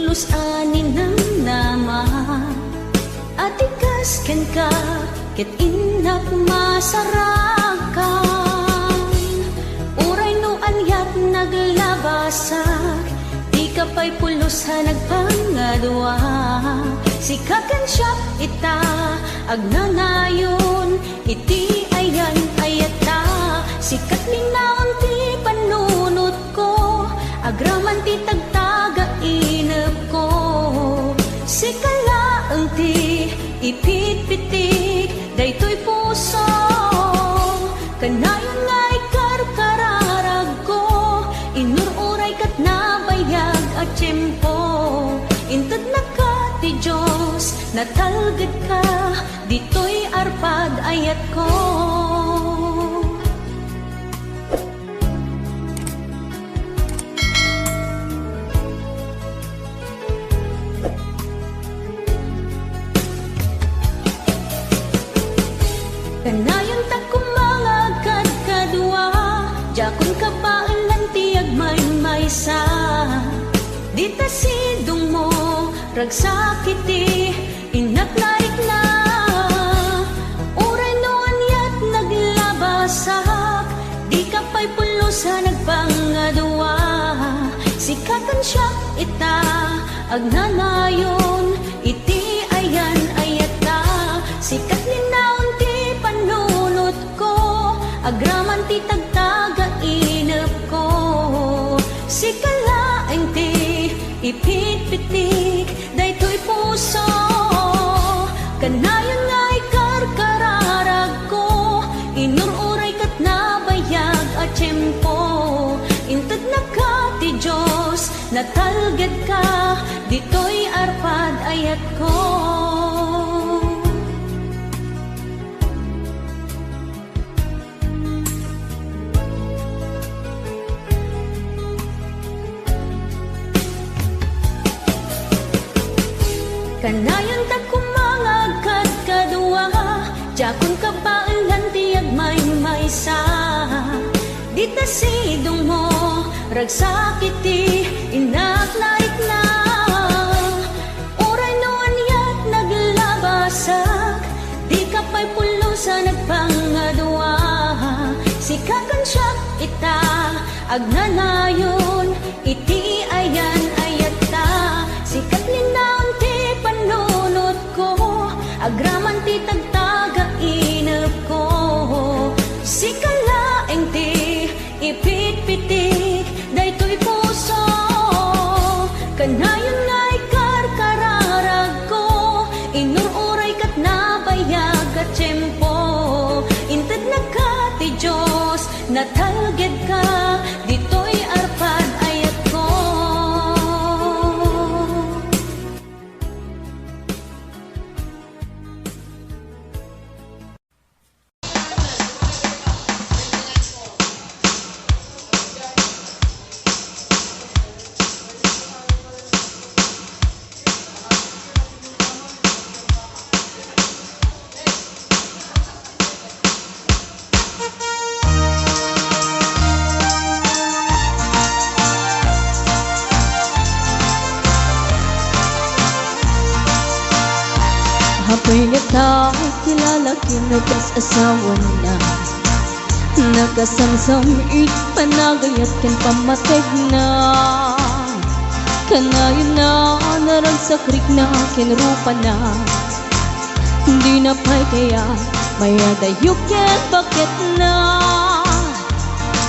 pulos anin ng nama at ikaskan ka ket inak masarakan uray no anyat naglabasak di ka pa'y pulos ha nagpangadwa sikakan siya ita agnanayon iti ayan ayata sikat linaon ti panunot ko agraman ti tagtaga inep ko sikalaeng ti ipit-pitik daytoy puso kanayon nga ikarkararag ko inururay kat nabayag at tiyempo intad na ka ti Diyos natalgad ka ditoy arpad ayat ko. Kanayon ta kumangagad kadua jakon ka paalan ti agmay-maysa dita sidong mo ragsakiti inaknaik na uray no anyat naglabasak di ka pa'y pulosa nagpangadwa sikatan siya ita agnanayon iti ayan ayata sikat linaon ti panunot ko agraman ti tagtaga inep ko sikalaeng ti ipit-pitik daytoy puso kanayon nga ikarkararag ko inururay kat nabayag at tiyempo intad na ka ti Diyos natalgad ka ditoy arpad ayat ko. Kanayon ta kumangagad kadua jakon ka paalan ti agmay-maysa dita sidong mo ragsakiti inaknaik na uray no anyat naglabasak di ka pa'y pulosa nagpangadwa sikakan siya ita agnanayon iti ayan ayata sikat linaon ti panunot ko agraman ti tagtaga inep ko sikalaeng ti ipit-pitik daytoy puso kanayon nga ikarkararag ko inururay kat nabayag at tiyempo intad na ka ti Diyos natalgad ka ditoy arpad ayat ko. Ako'y nata kilala kinabas asawa na nagasamsamit panagayat kan pamateg na kanayon na naragsakrik na kinrupa na hindi na pa'y kaya mayadayok yan bakit na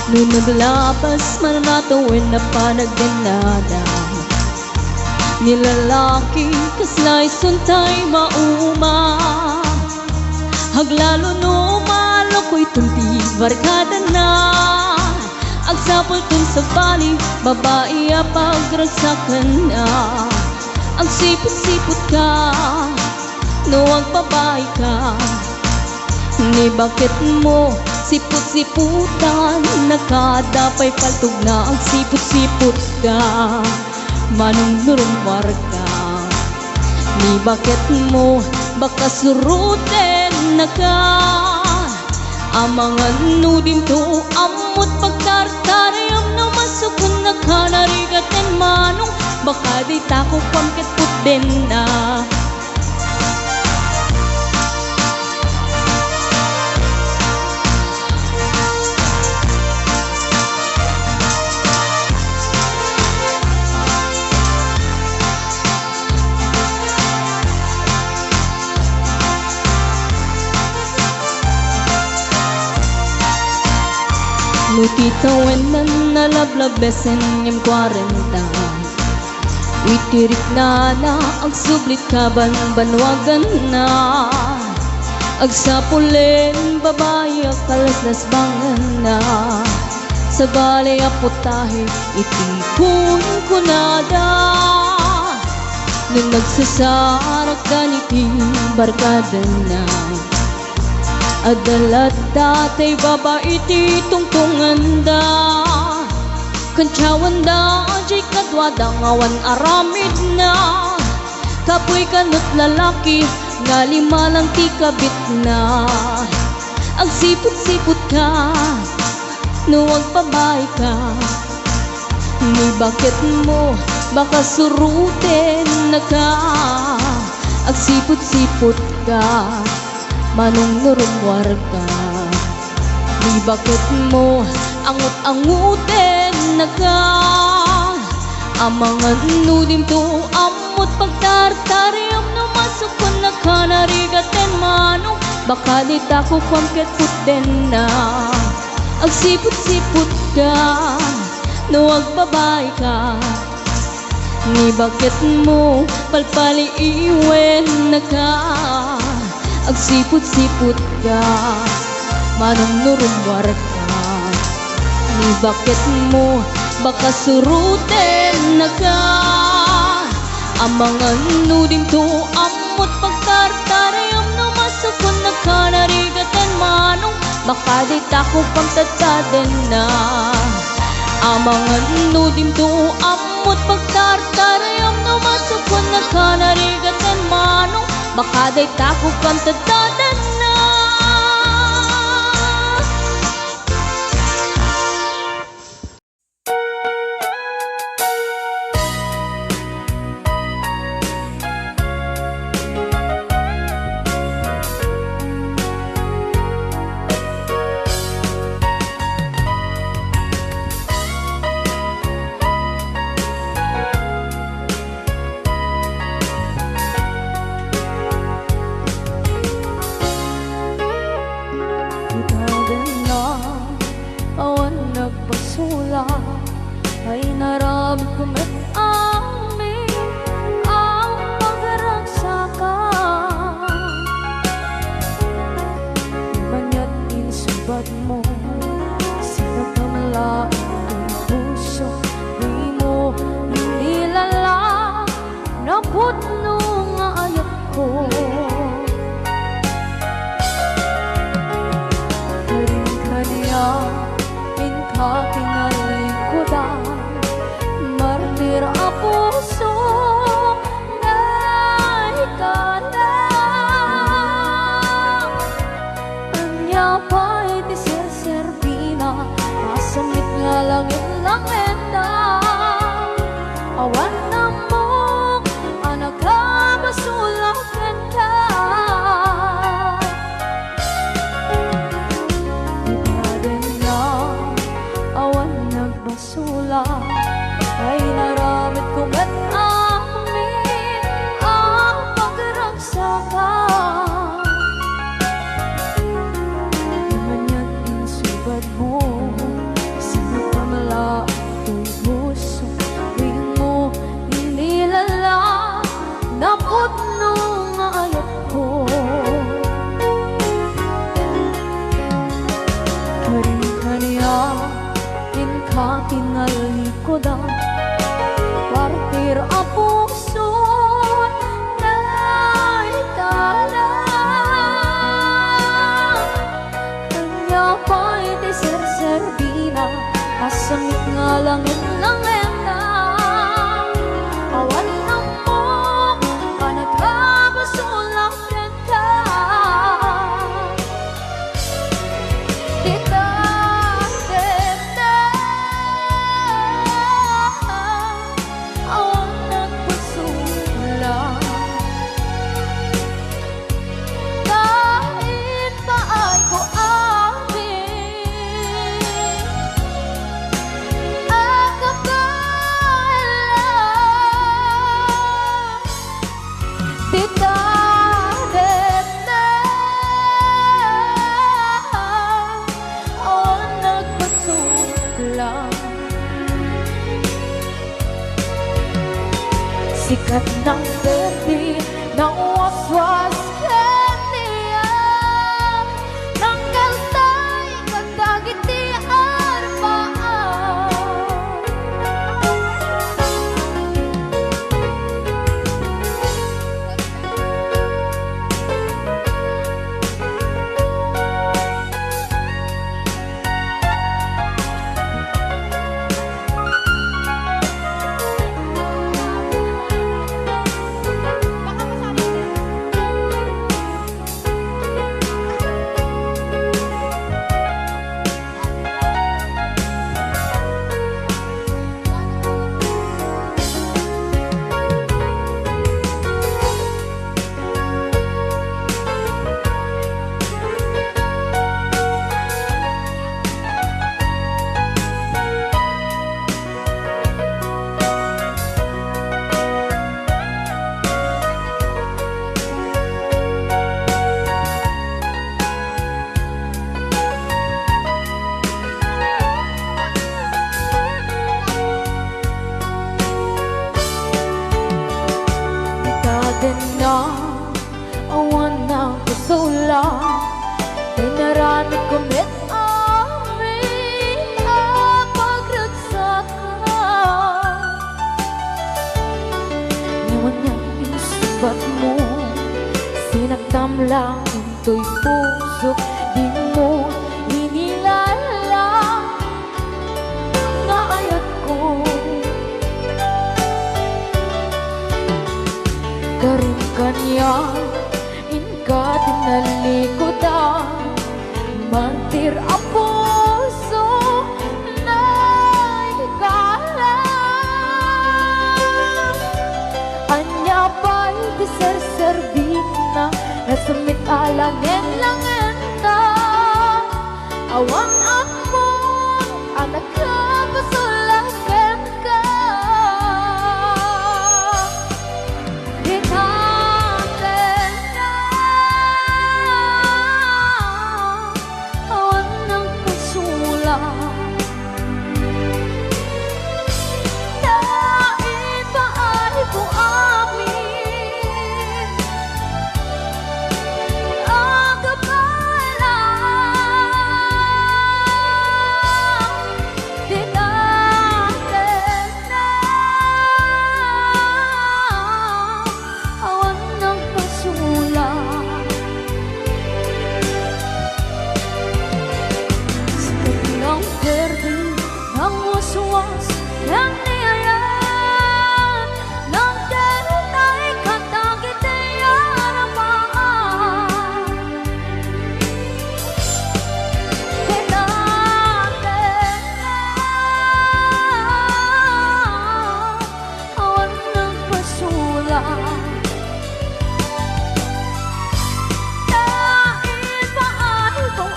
nung naglabas manatawin na panagdanada nilalaki kaslay suntay mauma haglalo no malokoy tunti barkada na agsapol tun sa bali babae pagragsakan na ang sipot-sipot ka no ang babae ka ni bakit mo sipot-siputan nakadapay paltog na ang sipot-sipot ka manong nurumar ka ni bakit mo baka suruten na ka amangan nudim to amot pagtartarayam na masukun na ka narigat ng manong baka di tako pamket putden na. Nutita wenan nalablabesen yung 40. Witirik na ag sublit kaban banwagan na. Ag sapulen babae kalaslas bangan na. Sa balay aputahe itikun ko nada. Nung nagsasarak ganiti barkada na. Adalat datay babae ti tungtungan da. Kantsawan da ajay kadwada ngawan aramid na. Kapoy kanot lalaki nga lima lang ti kabit na. Ang sipot-sipot ka nuwag babae ka. Ni bakit mo baka suruten na ka. Ang sipot-sipot ka manong nurumwar ka. Ni bakit mo angut-anguten na ka. Amangan nudim to amot pagtartariam no masukon na ka narigaten manong. Baka di tako pamket putden na. Ag sipot-sipot ka nuwag babae ka. Ni bakit mo palpali iwen na ka. Ag sipot-sipot ka manong nurumwar ka. Ni bakit mo baka suruten na ka. Amangan nudim to amot pagtartariam no masukon na ka narigaten manong. Baka di tako pamtataden na. Amangan nudim to amot pagtartariam no masukon na ka narigaten manong. Baka di tako pamtataden na. sikat ng berde ng waswas kaniya ng kaltay kadagiti arbaan. Na awan ng kasula dinarami kumit amin ang pagragsakan. Ngayon niyang pinsubat mo sinagtam lang into'y puso di mo hinilala nga ayat ko. Karin kanya inka tinalikodan mantir a puso na hikala anya pa'y diserservin na nasumit alangen langen na awan ako anak ka pasulakan ka. Was yang niayan ng denay katagiti aramaan kinate awan ng pasula dahil paay kong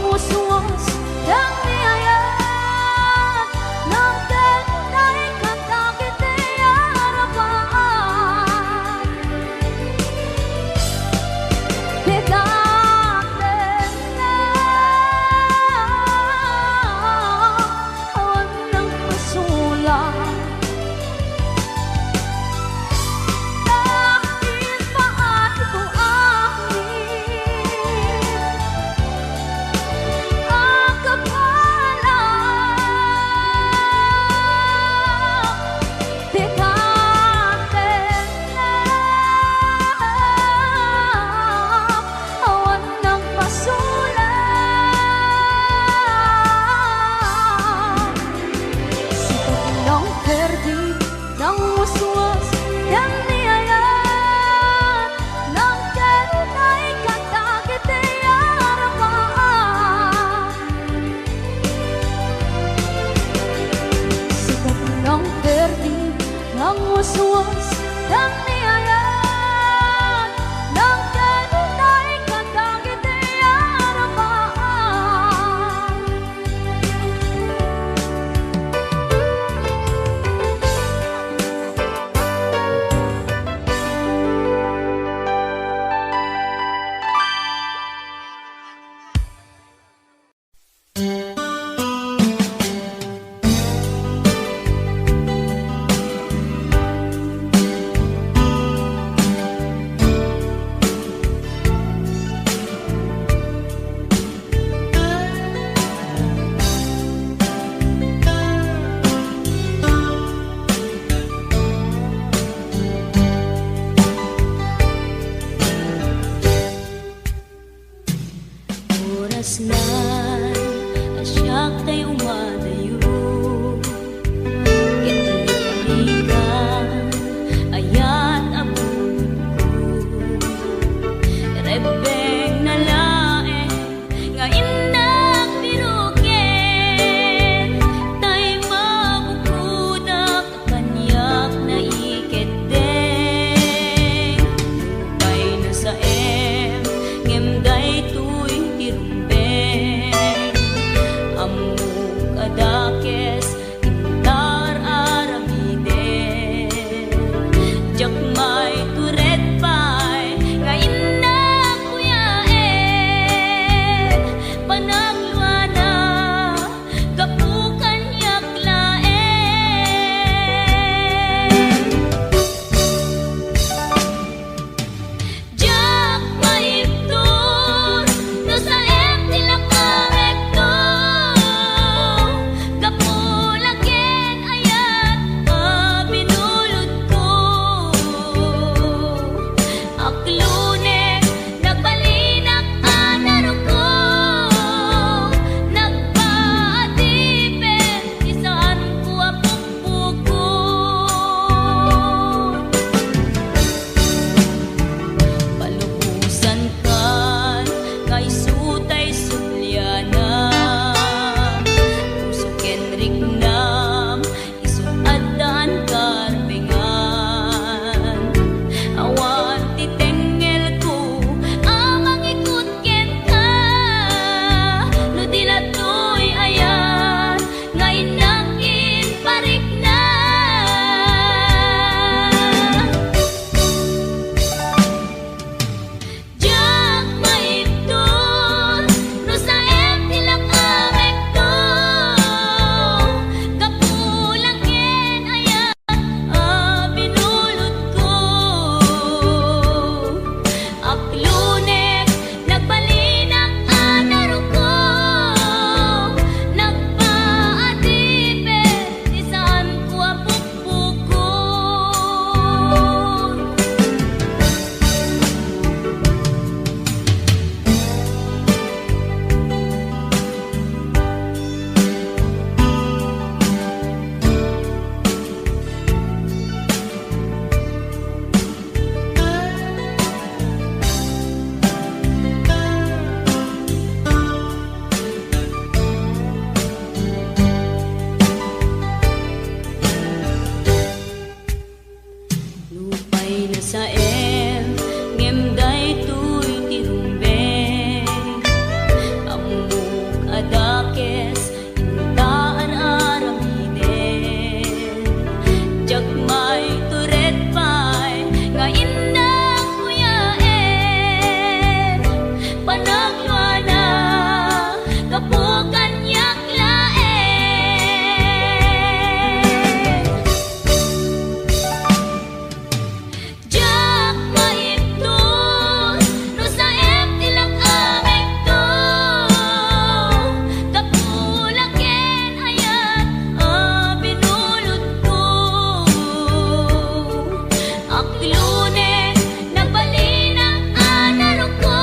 was yang niayan ng denay katagiti arapan bigaten na awan ng pasula dahil paay ko amin. nasnan asyak tayo umadayo Kitalikan ayat abun ko Rebeng na lae nga indak biruken Tay mabukudak kanyak na iketeng Lupay na sa ngemday tuy tirumbeng Amuk adakes intar aramiden Jakmay turet pay nga indak kuyaen Panagluana kapukan yaklaen Jak maiptur no sa tilakarekto Kapulaken ayat binulod ko Aklune nagbalinak anaro ko Nagpaatipin isaan ko apukpuko Palubusan kan kay sutay sulyana Pusuken rignam isut adan karbengan Awan titengel ko amang ikut ken ka No dilatoy ayan ngay nangin parik na Jak maiptur no sa tilakarekto Kapulaken ayat binulod ko Aklunek nagbalinak anaro ko Nagpaatipin isaan ko apukpuko Lupay na sa ngemday tuy tirumbeng Amuk adakes intaan aramiden Jakmay turet pay nga indak kuyaen Panagluana kapukan yaklaen Jak maiptur no sa tilakarekto Kapulaken ayat binulod ko Aklune nagbalinak anaro ko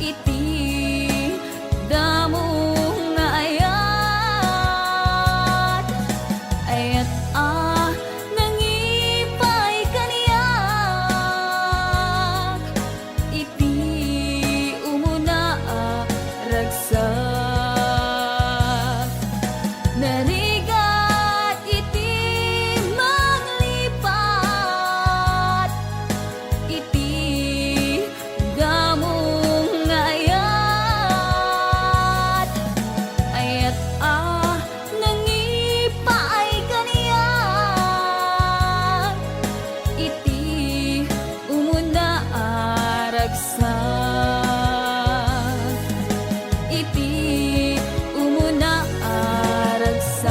iti damo nga ayat ayat nangipay kaniyak iti umuna ragsak narigat iti maglipat iti damong nga ayat ayat nangipaay kaniyak iti umuna ragsak iti umuna ragsak.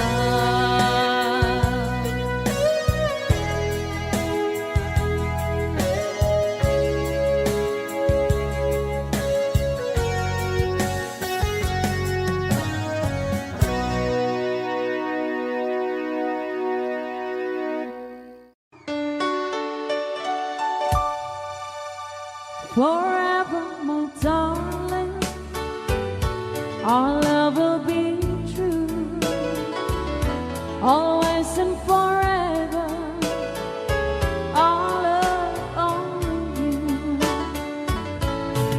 Forever, my darling, our love will be true. Always and forever, our love only you.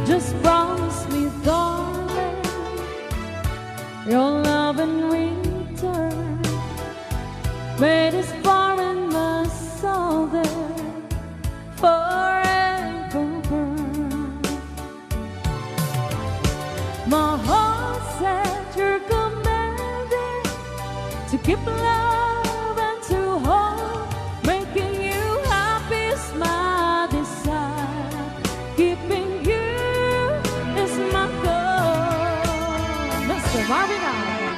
Just promise me, darling, your love in return. May this foreign my soul there forever burn. My heart said you're commanding to keep love and to hold, making you happy is my desire. Keeping you is my goal. Mr. Marvin Allen.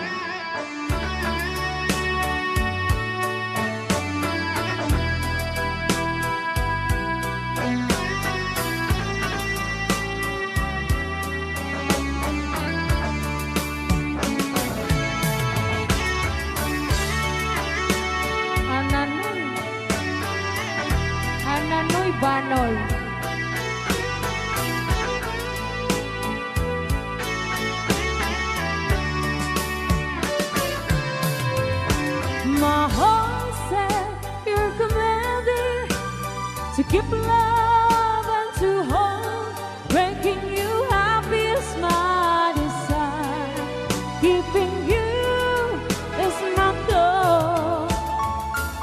Ananoy Banoy. My heart said you're commanding to keep love and to hold, making you happy is my desire. Keeping you is my goal.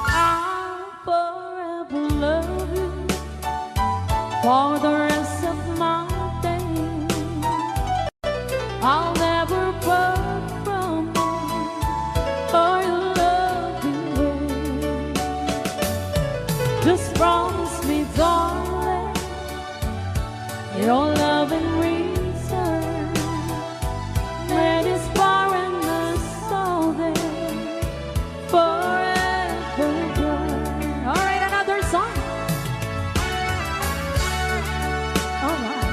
I'll forever love you for the rest of my days. I'll never part from you or your loving ways. Just promise me, darling, your love in return. May this foreign soul there forever burn. All right, another song. All right.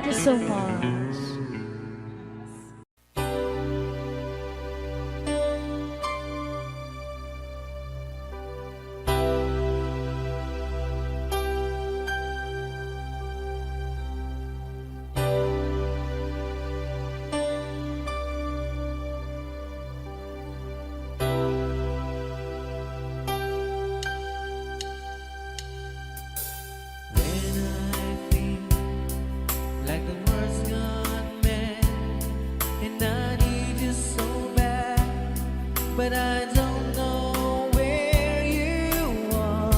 you so much. When I feel like the world's gone mad and I need you so bad, but I don't know where you are.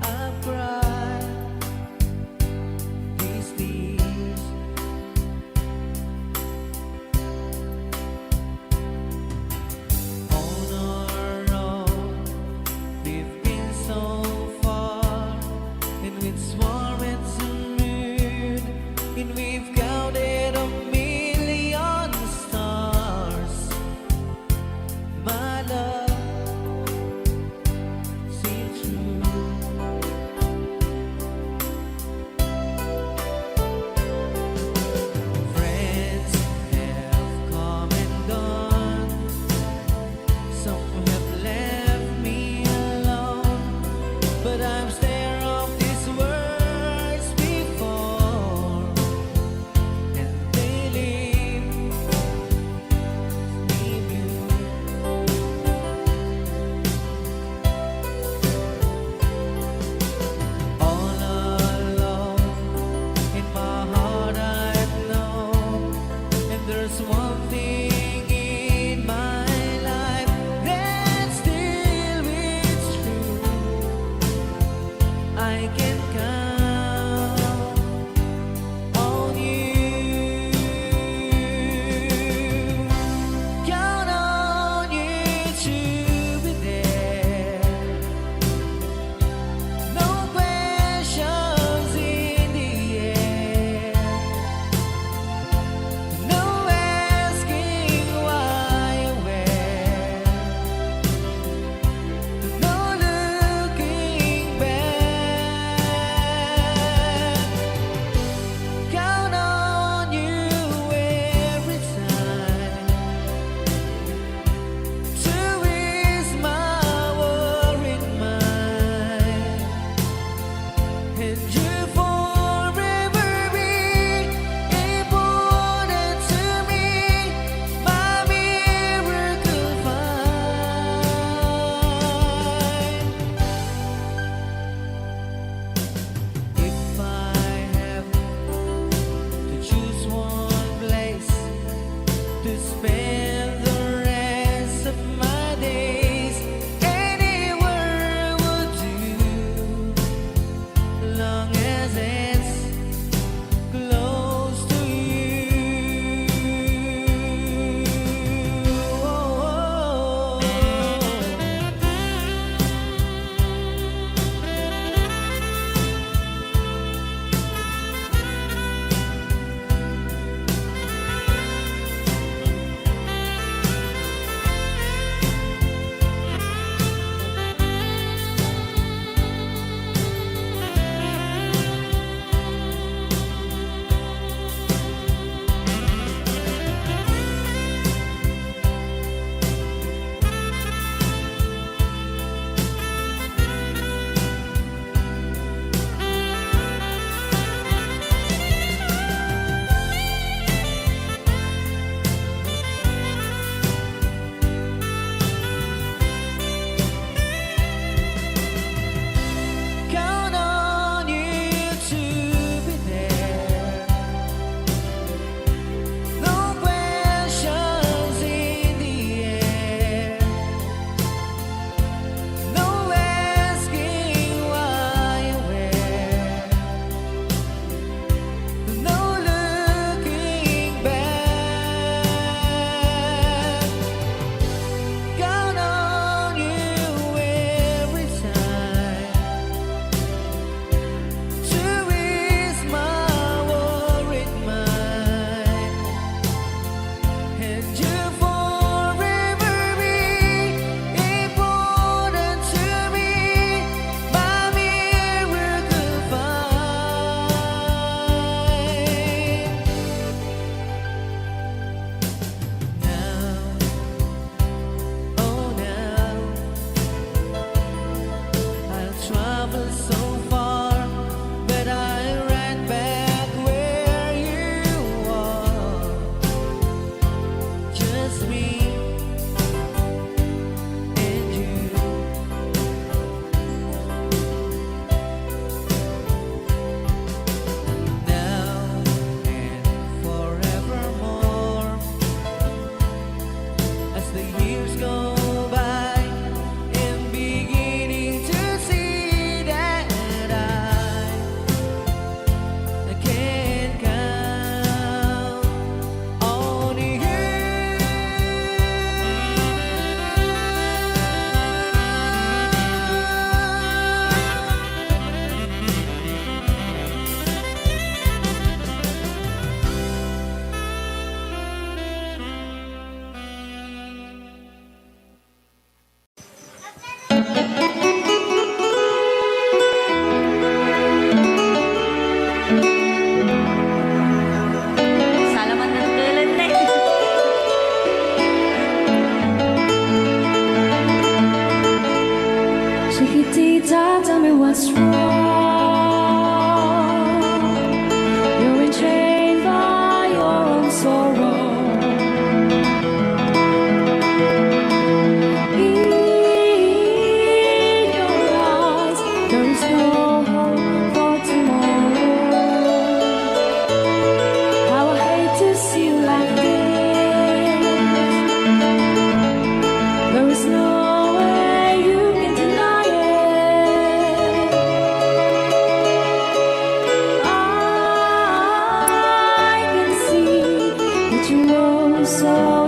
I've cried these tears on our own. We've been so far, and with sworn to moon, and we've counted a million stars. My love, seems true. Friends have come and gone. Some have left me alone, but I'm scared of these words before.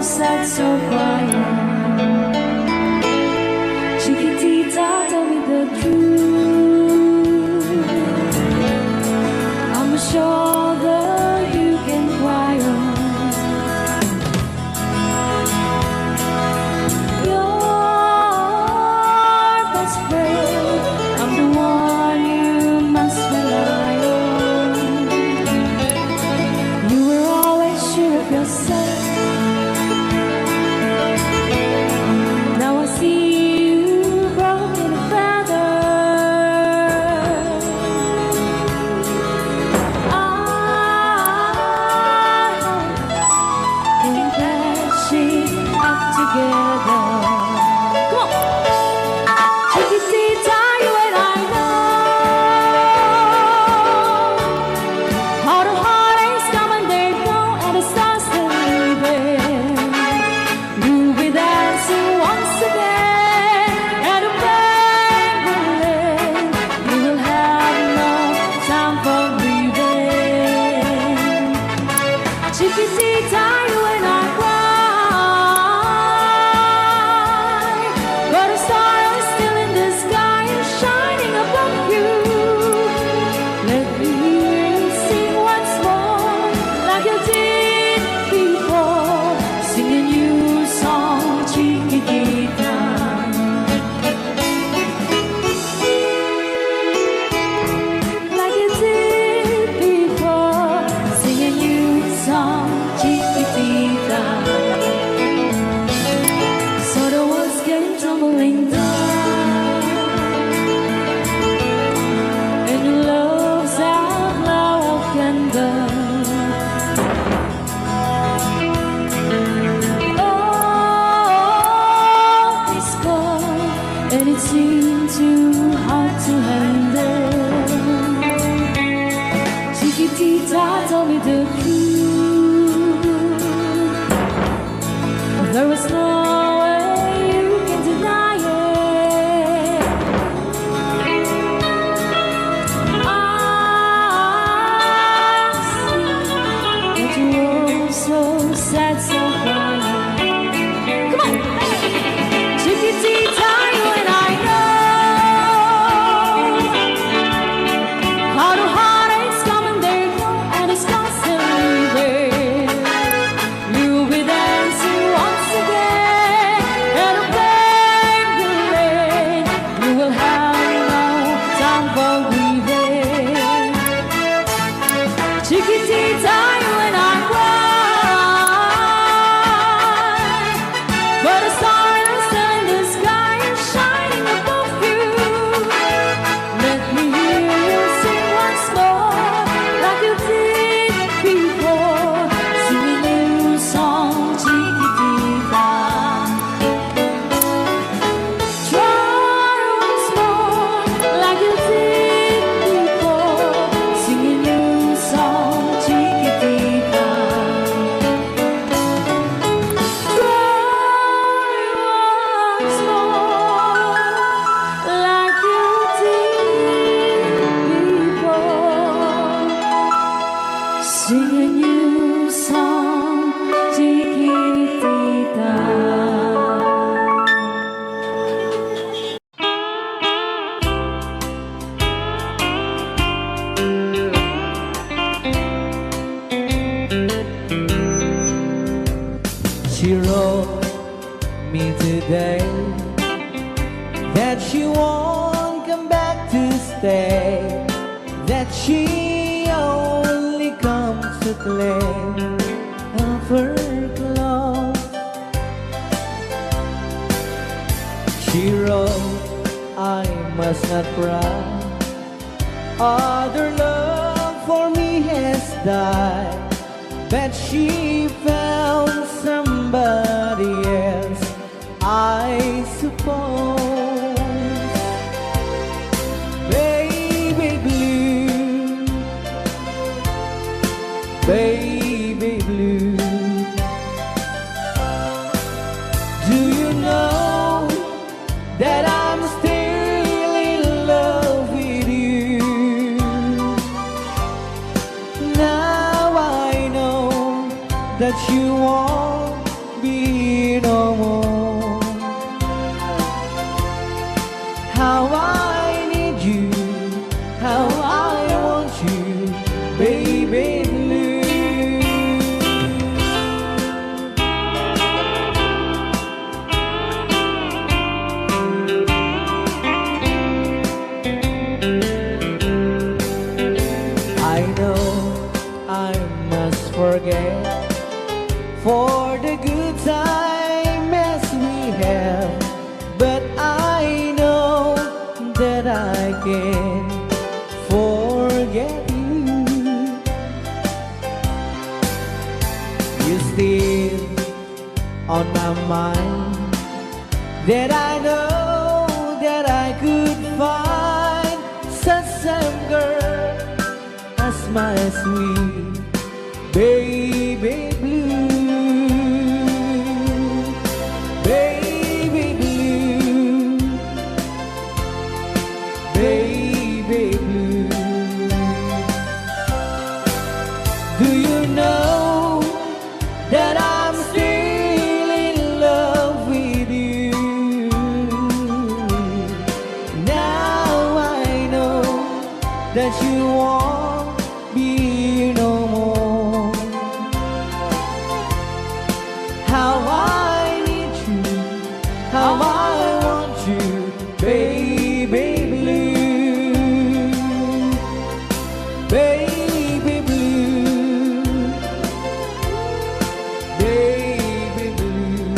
sad, so crying. Chiquitita, tell me the truth. I'm a shoulder you can cry on. Your best friend, I'm the one you must rely on. You were always sure of yourself. Now I see you broken a feather. I can patch it up together. Come on, Chiquitita, you and I know how the heartaches come and they go, and the stars still leaving. You'll be dancing once again, and the pain will end. You will have no time for grieving. Chiquitita, you and I cry, but a star is still in the sky and shining above you. Let me hear you sing once more, like you did before. Sing a new song, Chiquitita. Like you did before. Sing a new song, Chiquitita. So the world's getting tumbling down, and your love's out now of candle. Oh, it's cold, and it seemed too hard to handle. Chiquitita, tell me the truth. There is no way you can deny it. I see that you're so sad, so crying. Come on, Chiquitita, you and I know how the heartaches come and they go, and the stars still leaving. You'll be dancing once again, and the pain will end. You will have no time for grieving. Chiquitita, you and I cry, but a star is still in the sky and shining above you. Let me hear you sing once more, like you did before. Sing a new song, Chiquitita. Try once more, like you did before. Sing a new song, Chiquitita. Try once more, like you did before. Sing a new song, Chiquitita. She wrote me today that she won't come back to stay, that she only comes to claim of her clothes. She wrote, I must not cry, other love for me has died, that she found somebody else, I suppose. Baby blue, baby blue, do you know that I'm still in love with you? Now I know that you won't be forget for the good times we have, but I know that I can forget you. You still on my mind, that I know that I could find such same girl as my sweet baby blue, baby blue, baby blue. Do you know that I'm still in love with you? Now I know that you won't be here no more. How I need you, how I want you, baby blue, baby blue, baby blue.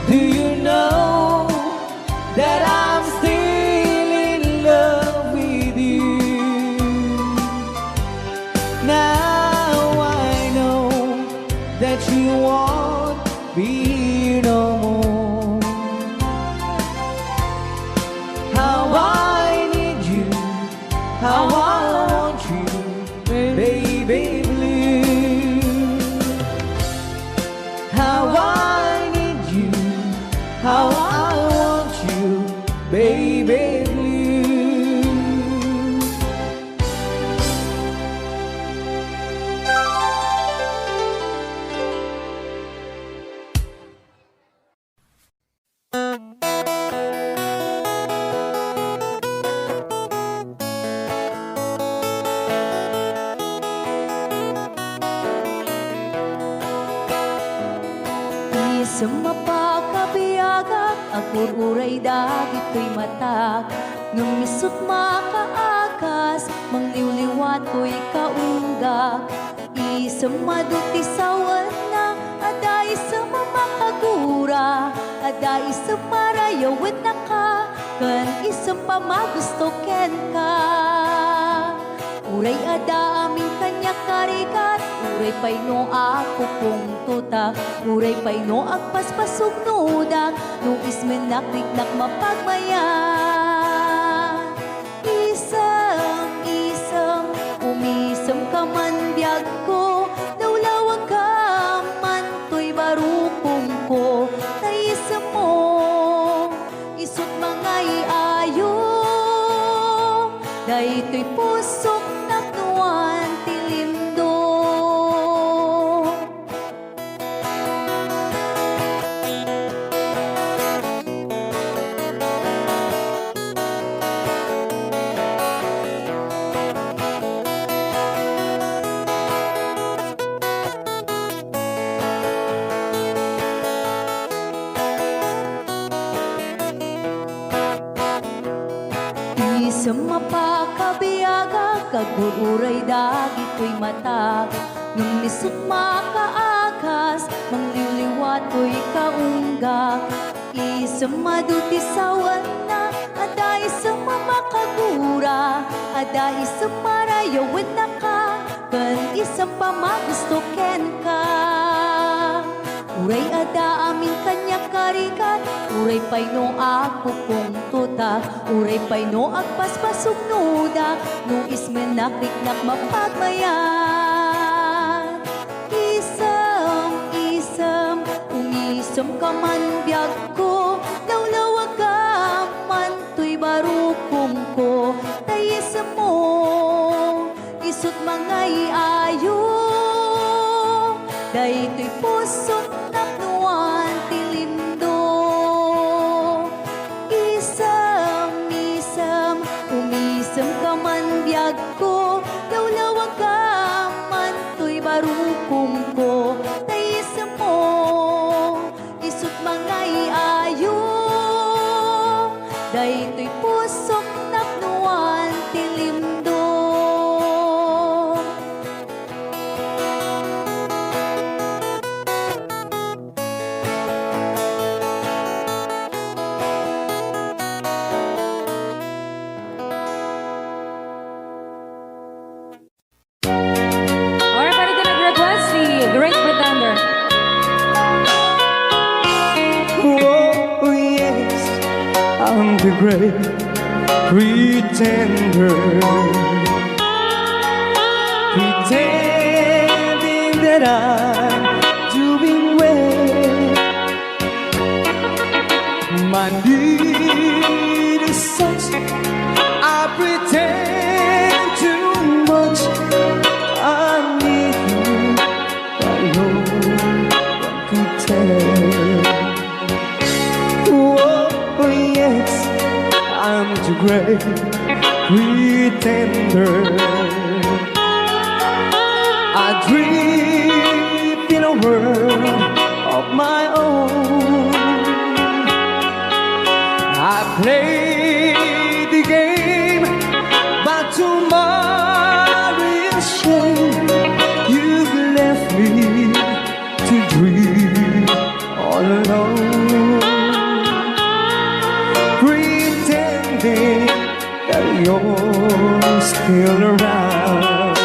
Do you know that I'm still in love with you? Now I know that you won't be here no more. How I need you, how I want you, baby blue. How I need you, how I want you, baby blue. Di sa mapakabiyagak, agur-uray dagito'y matak. Numisot makaakas, mangliwliwat ko'y kaunggak. Isang maduti sa wana, aday sa mamakagura, aday sa marayawit na ka, kan isang pamagusto ken ka. Uray ada aming kanya karikat, uray pay no ako kung tuta, uray pay no agpaspasog nudak, no ismenakrik-nak mapagmayan. Isang, umisam ka man biyag ko, dawlawag ka man to'y barukong ko, naisam mo, isut mga iayo, dahito'y pusok naknuan tilindo. Sa mapakabiyaga, kagururay dagito'y matak. Nung nisot makaakas, mangliliwat ko'y kaunggak. Isang maduti sa wana, aday sa mamakagura, aday sa marayawin na ka, kan isang pamagusto ken ka. Uray ada amin kanya karikat, uray pay no ako kung tuta, uray pay no agpaspasog nuda, no ismenakrik-nak mapagmayan. Isam, umisam ka man biyag ko, lawlawag ka man to'y barukong ko, tayisam mo, isut mga iayo, dahito'y pusot naknuan tilindo. Isam, umisam ka man biyag ko, lawlawag ka man to'y barukong ko, tayisam mo, isut mga iayo, dahito'y pusok naknuan tilindo. great pretender, pretending that I'm doing well. My need is such, I pretend too much. I need you, but no one could tell. Oh yes, I'm too great pretender. I dream in a world of my own. I play the game, but tomorrow is shame. You've left me to dream all alone, pretending that you're still around.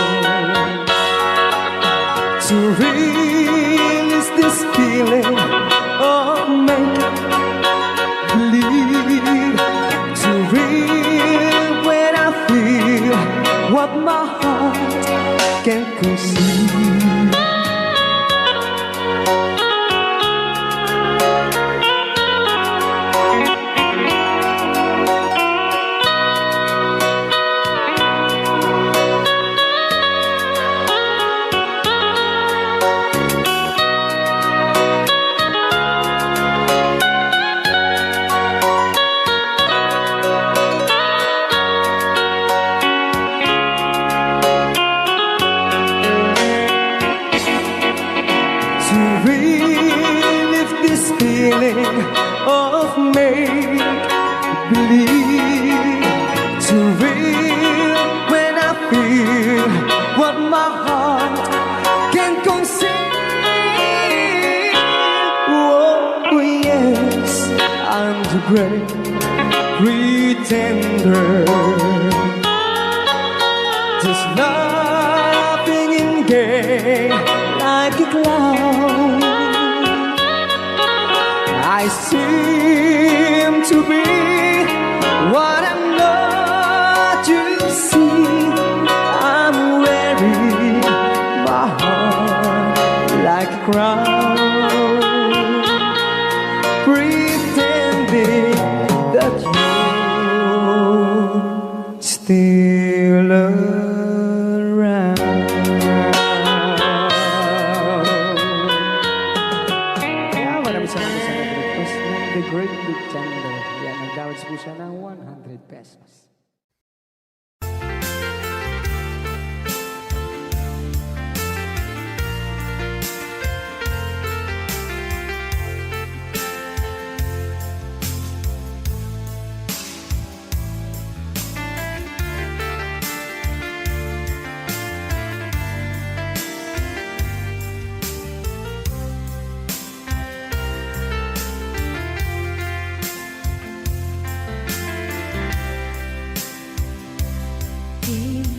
To release this feeling of make-believe, to real when I feel what my heart can't conceive. To relive this feeling of make-believe, to real when I feel what my heart can conceive. Oh yes, I'm the great pretender, just laughing in gay like a clown. I seem to be what I'm not. You see, I'm wearing my heart like a crown, pretending that you're still around. Kaya maraming salamat sa request ng The Great Big Thunder. Yan, nagdawad po siya ng 100 pesos.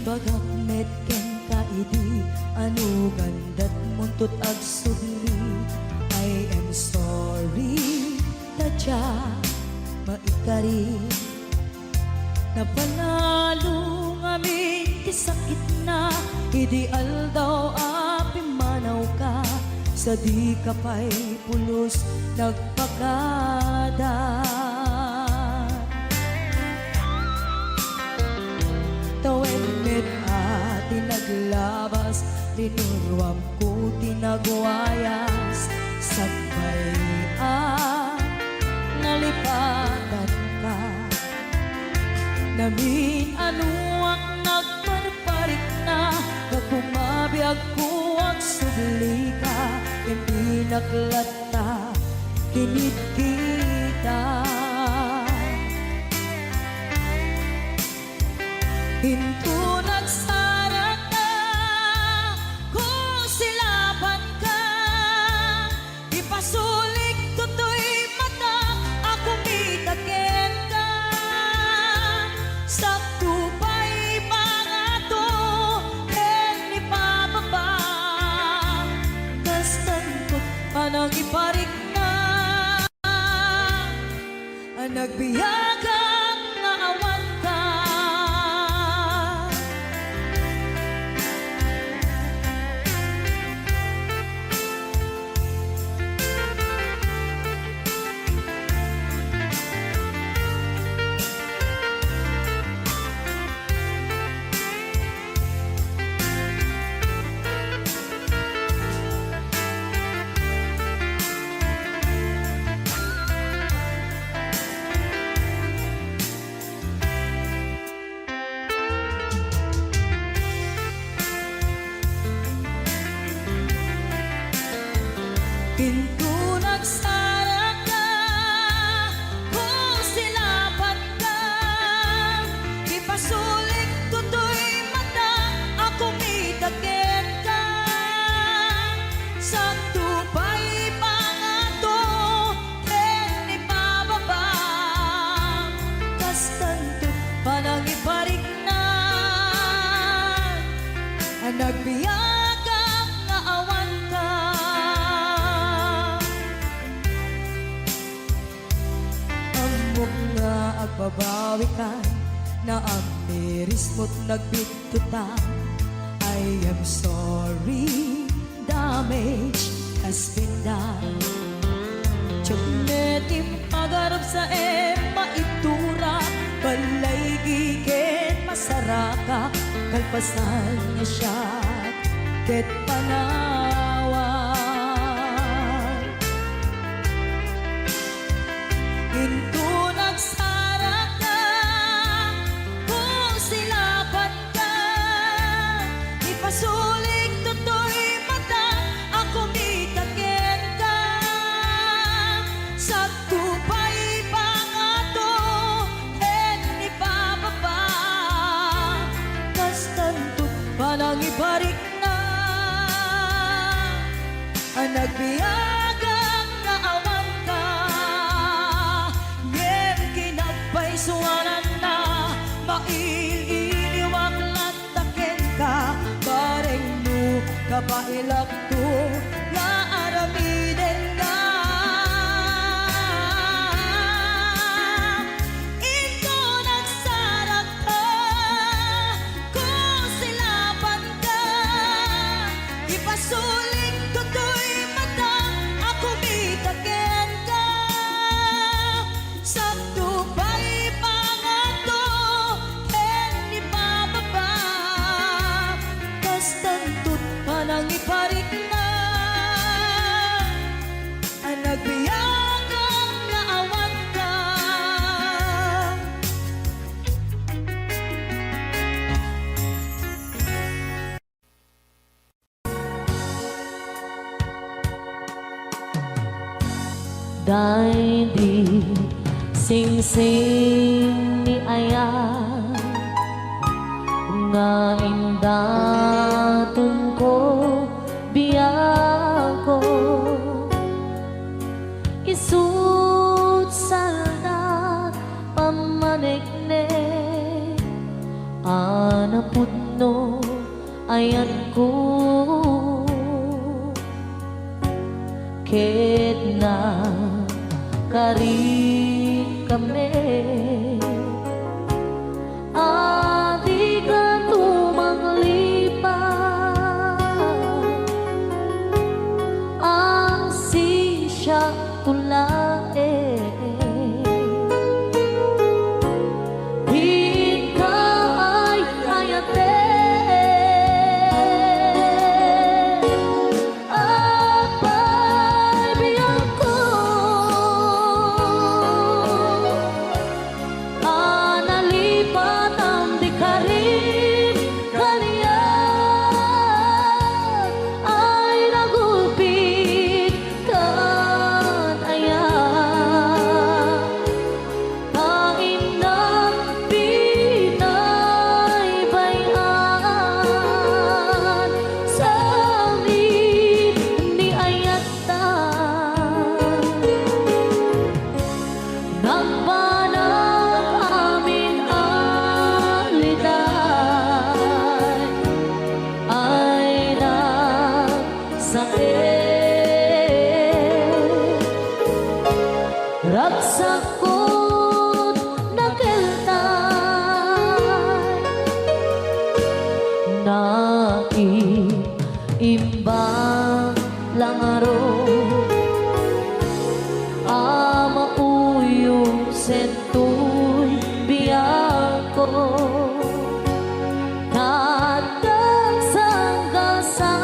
Bagak met ken kaidi anu gandat muntut ag sudli. I am sorry tadya maikari napanalo ngamin ti sakit na ideal daw api manaw ka sa di kapay pulos nagpakada. Tawenmet ati naglabas, tinuruam ko tinagwayas. Sabay nalipatan ka, namin anuak nagparparik na. Nagpumabiyag ko ang subli ka, hindi naglata, kinit kita. Hinto nagsarag na kung silaban ka, ipasulik tutoy mata ako mitaken ka. Sa tupay mga to ken ipababa, kastan ko anang iparik na ang nagbiyagan nagbiyagang nga awan ka. Amok nga agbabawi ka na ang miris mo't nagbitutan. I am sorry, damage has been done. Tiyagnetim pagarap sa maitura, balay gigit masaraka, kalpasan niya siya, ket panawan. Into nagsara ka, kung silapan ka, ipasulik toto'y mata, ako mitaken ka. Sa tupay pangato, en ipababa, kastanto panang ibarik na, ang nagbiyagang na awan ka. Ngem kinagpaisuanan na, maililiwag lantaken ka, bareng no kapailak to, nga aramiden ka. Ito nagsarak ka, kung silapan ka, ipasuling toto'y mata, ako mitaken ka. Sa tupay pangato, en ipababa, kastantot panang iparik na, ang nagbiyagang na awan ka. Dahil di sing-sing ni Ayan nga indatun ko biyako isut salda pamanikne anaput no ayan ko ket na kari kami adi ka tumanglipat ang sisya tulae di ka ay hayate apay biyang ko analipat ang di ka rin kaliyan ay nagulpit kan ayan kain ng pinaybayan sa amin ni ayatan nagpanang amin aliday ay nagsakit ragsakot nakeltay naiimbang langaro ama uyong sentoy biyako tatag sanggasa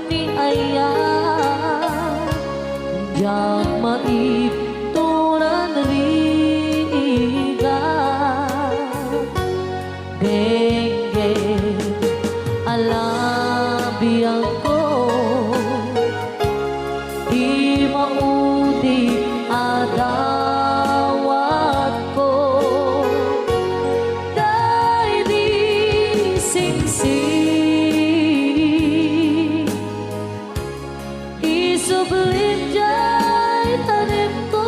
ni Aya yang maipturan riga denge alabiyang ko di maudi adawat ko dahil di singsing isublim jay tanim ko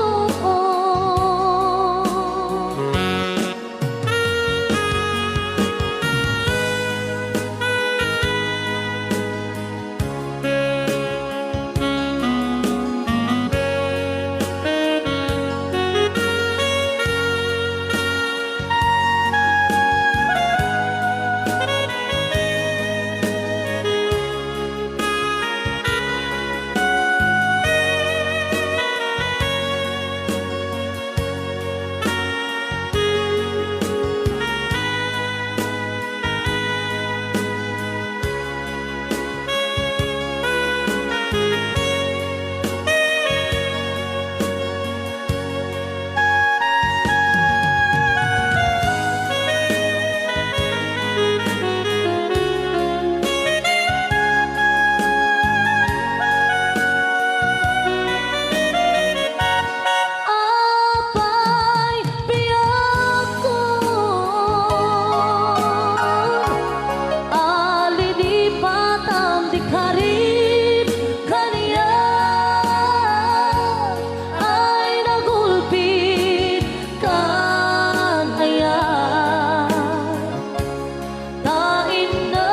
di karib kaniya ay nagulpit kanaya tain na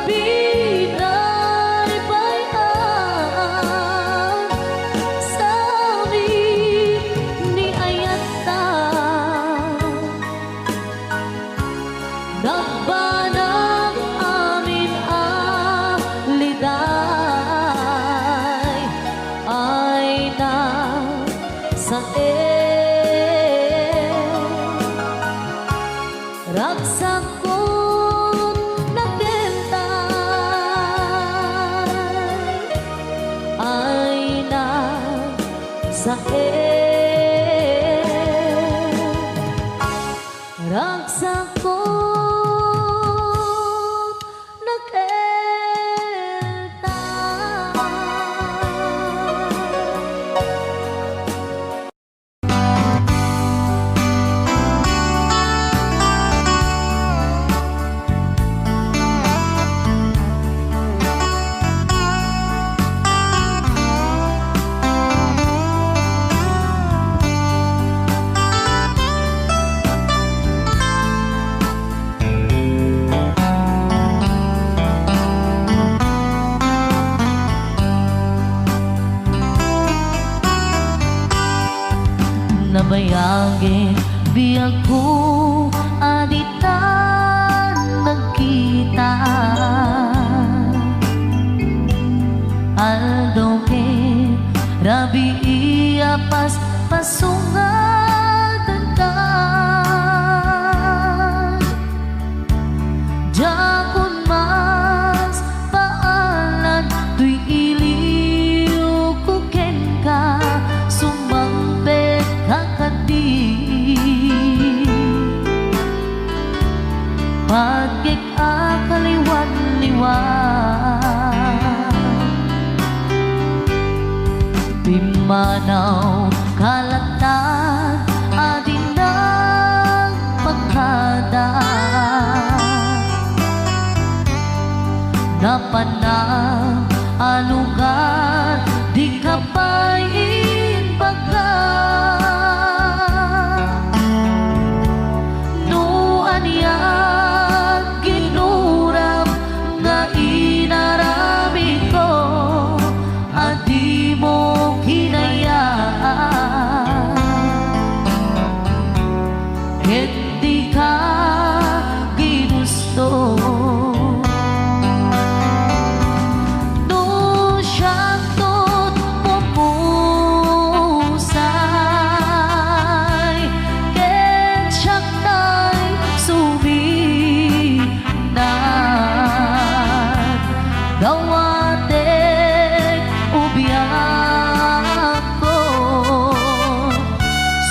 pinaribayan sabi ni Ayata nagbanang amin aliday ay na sa ragsak ko nagbentay ay na sa ragsak ko nabayagin biyag ko aditan nagkita aldo ke rabi iya pas pasungatan ka jakun mas paalan tuy iliw kuken ka sumangpet kakadi pagkik akaliwan-liwan pimanaw kalatag adin ng pagkada napanang alugar di kapain pagka nuan yan ginuram nga inarami ko adi mo hinayaan hindi ka ginusto gawatek ubiyak ko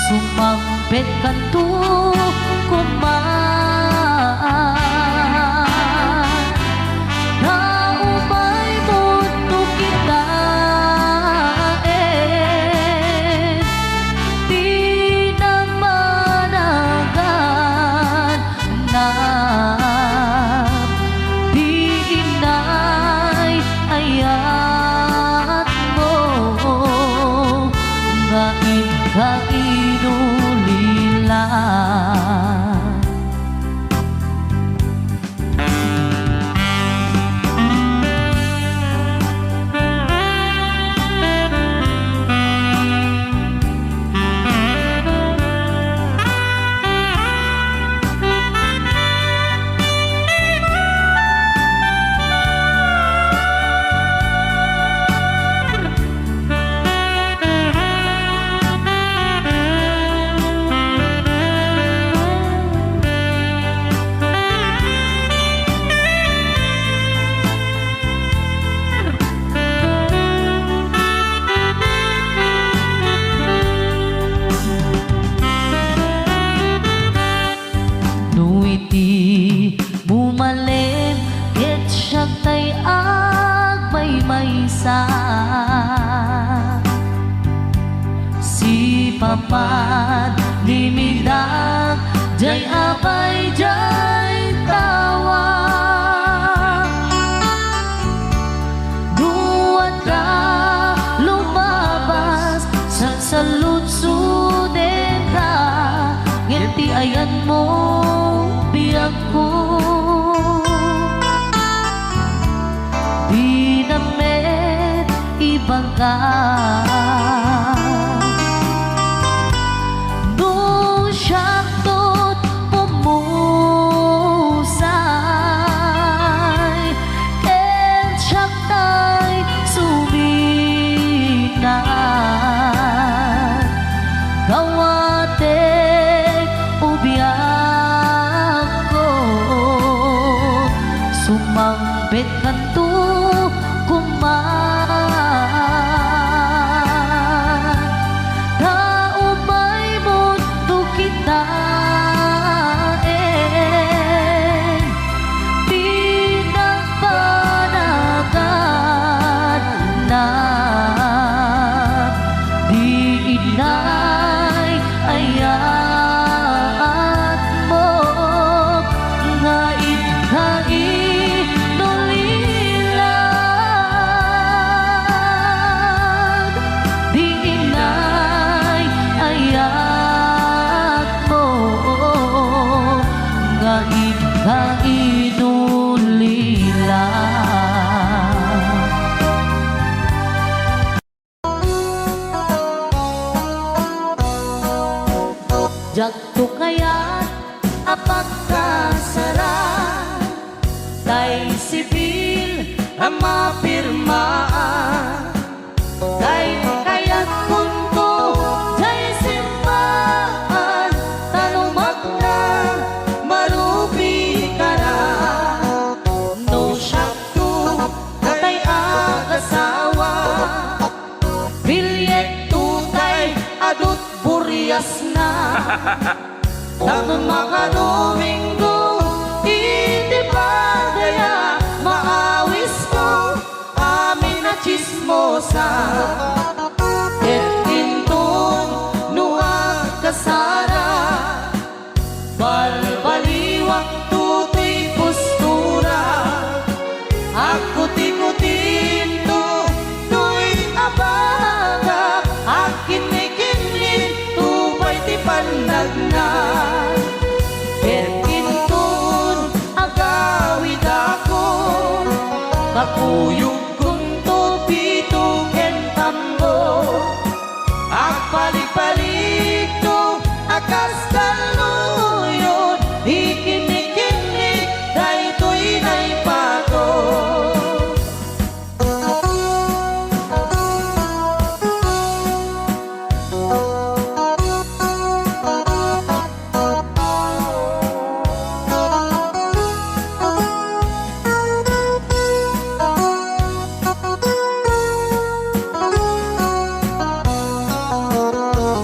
sumampet kanto kumaan na umay mundo kita di namanagan na ayat mo nga ikainulilan nuiti bumalin ket siya tay agmay-maysa si papat limidak jay abay jay tawa baga. Nung siya to't pumusay, ken siya tay suminan. Kawatek ubiyak ko, sumangbet kanto kuman. Kaumay mundo kita pinagpanagan na di inay ayat mo nga inulilan. Di inay ayat mo nga inulilan. Jagto kaya't apagkasara, tay sibil ang mapirmaan. Tay kaya't kunto, tay simbahan, talumat na marubi ka na. No syakto, tay agasawa, bilyet tutay adut buryas na. Tanong makadominggo, hindi pa daya maawis ko amin na chismosa. Ket intong nuwag kasara, balbaliwak tutoy postura. Ako tikutin to, to'y abaga, akin may kinlin, tupay ti pandag na. Ket intun agawid ako, kakuyog kong tupito ken tambo. Agpalik-palik to, akas kaluyon, ikinik-kinik, daytoy naipato.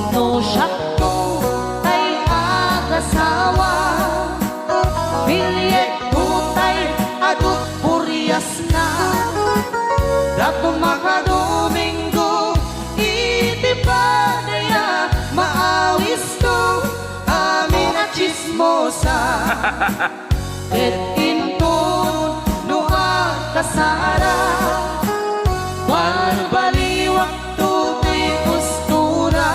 No syakto tay agasawa, bilyet tutay adut buryas na. Dato makadominggo, iti pa daya maawis ko amin na chismosa. Ket intun nuwag kasara, balbaliwak tutoy postura.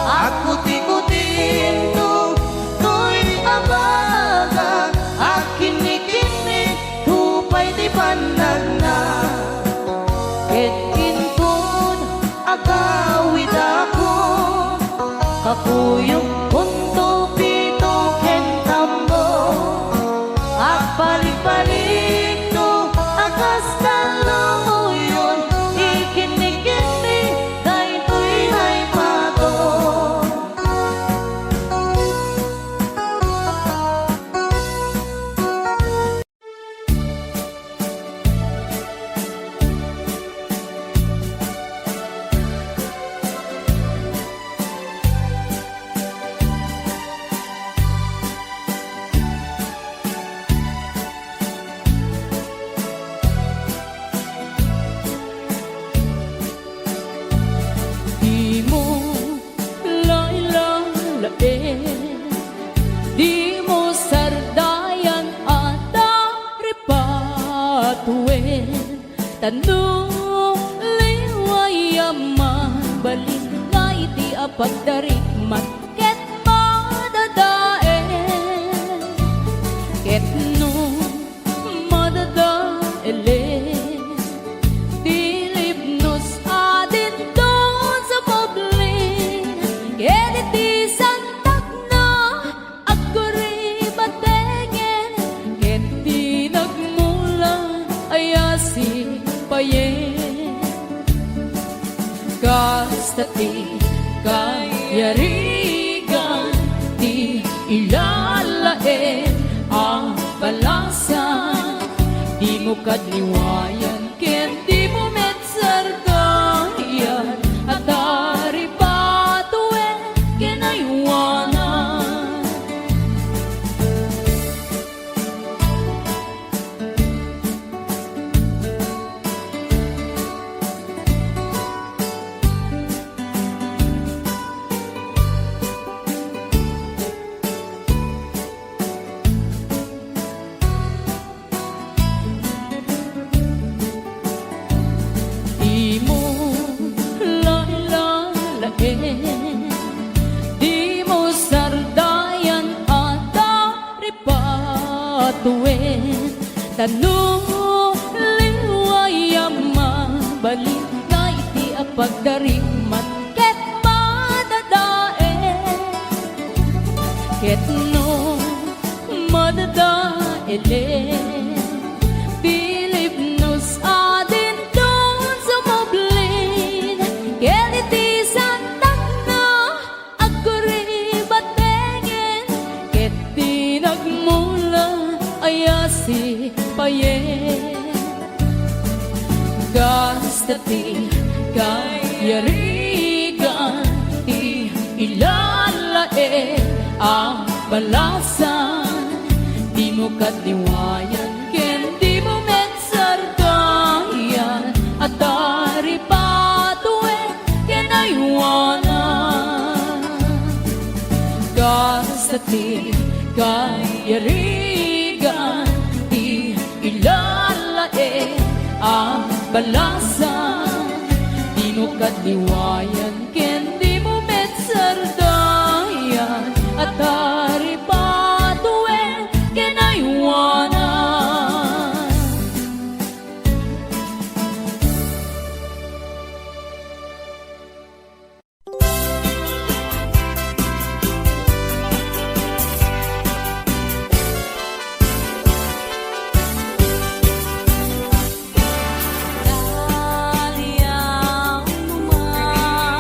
Ako tikutin to, to'y abaga, akinik-inik, tupay di pandag na. Ket intun agawid ako, kakuyog kong tupito ken tambo. Agpalik-palik to, akas kaluyon, ikinik-inik, daytoy naipato. Di mo lailalain, di mo sardayan at ripatuin. Tanong liwayaman, balik nga iti apagdarikmat, ket madadaen. Ket no madadaelen, dilip no Basta ti kayarigan, ti ilalain ang balasan. Di mo kadliwayan, ken di mo metsargayan, at dari patuen kinayuanan. Di mo lalalain, di mo sardayan at dari patuin. Tanong liwayang mabalik na iti apagdariman ket madadae. Ket no madadae Bilib nos adin doon sa moblin, ket iti santak na agkuribatengin, ket di nagmula ayasi payen. Gasta ti kayarigan, ti ilalae ang balasan. Di mo kadliwayan, ken di mo metsargayan, at dari patuen kinayuanan. Gasta ti kayarigan, ti ilalae ang balasan. Di mo kadliwayan, ken di mo metsargayan, at dari patuen kinayuanan. Daliang naman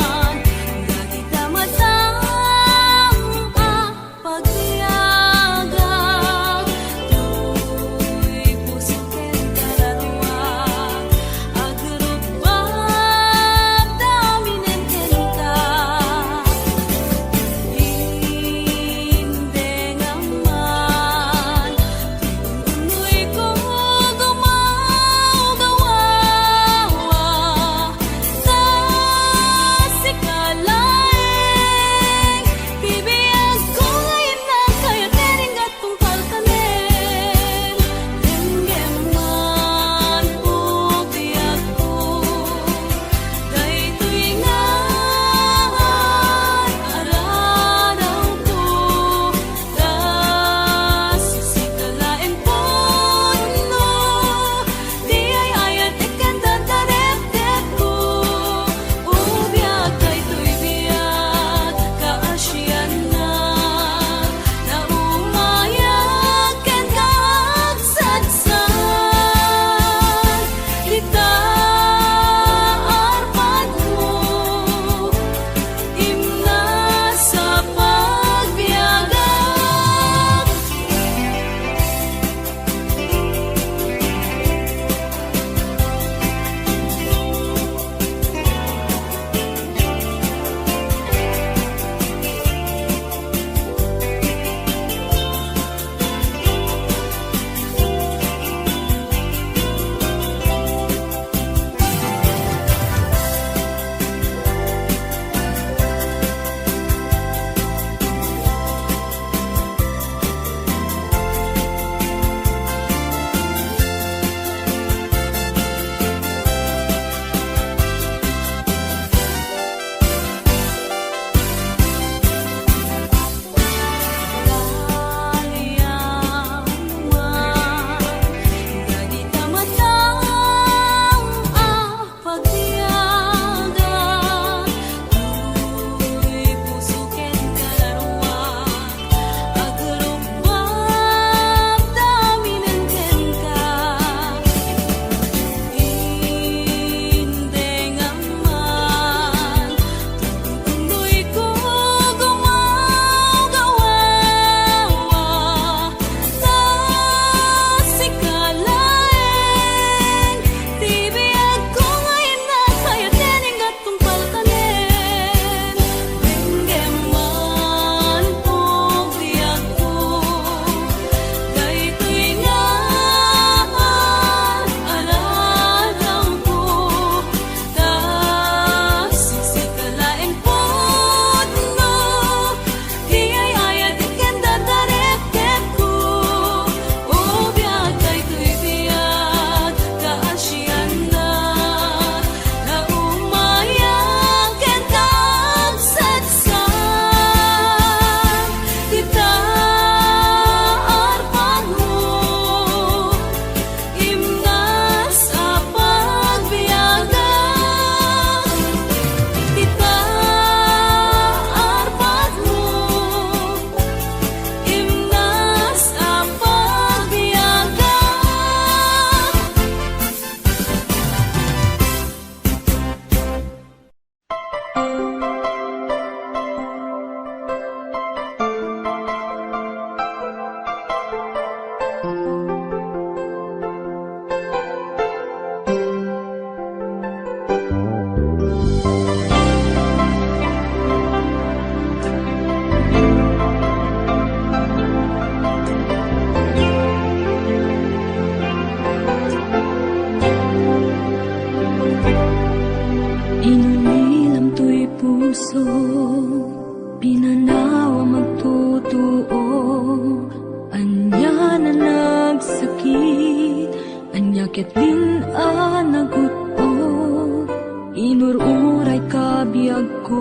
ket din anagutot, inururay ka biyag ko,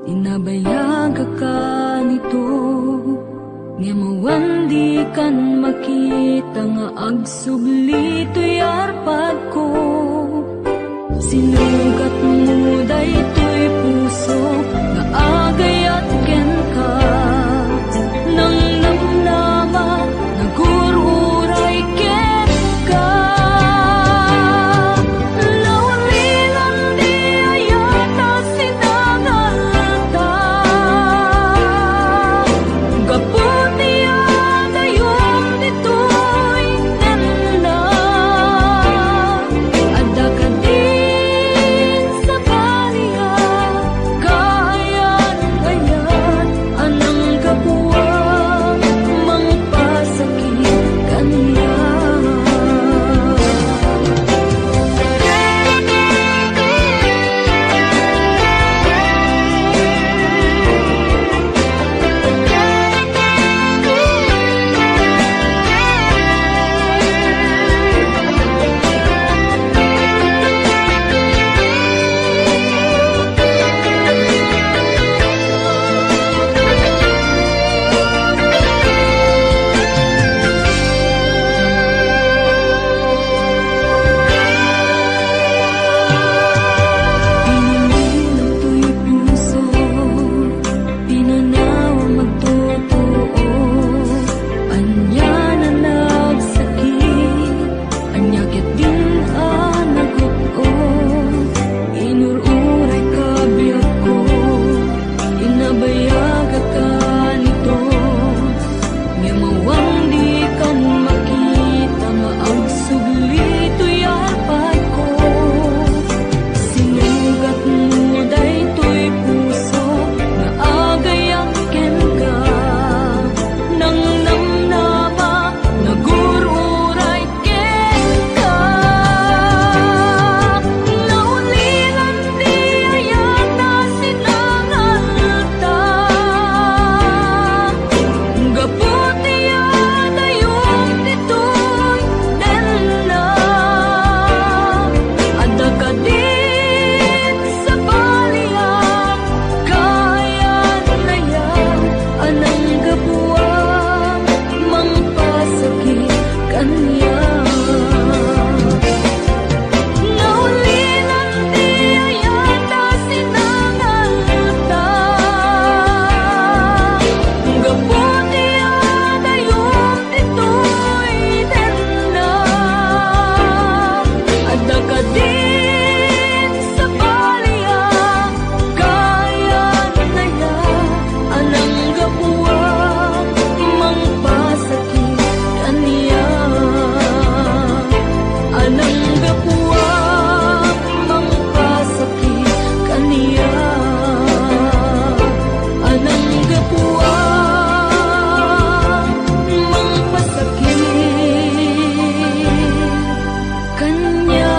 tinabayag ka nito, nga mawandi kan makita nga agsubli to'y arpad ko. Sinugat mo daytoy puso nga agayat ken ka, nang namnama nagururay ken ka. Lawalilan di ayata sinangalta, gaputi adayom ditoy nanda, adda ka din sa baliya, kayan-ayan anang kapuwang mangpasakit kaniya. Pinililaw to'y puso, pinanaw magtotoo, anya na nagsakit, anya ket din anagutot, inururay ka biyag ko, inabayag ka nito, nga mawandi kan makita nga agsubli to'y arpad ko. Sinugat mo daytoy puso nga agayang ken ka, nang namnama nagururay ken ka. Naulilan di ayata sinangalta, gaputi adayom ditoy nanda, adda ka din sa baliya, kayan-ayan anang kapuwang mangpasakit kaniya. Naulilan di ayata sinangalta, gaputi adayom ditoy nanda, adda ka din sa baliya, kayan-ayan anang kapuwang mangpasakit kaniya. Anang kapuwang mangpasakit kaniya, anang kapuwang mangpasakit kaniya.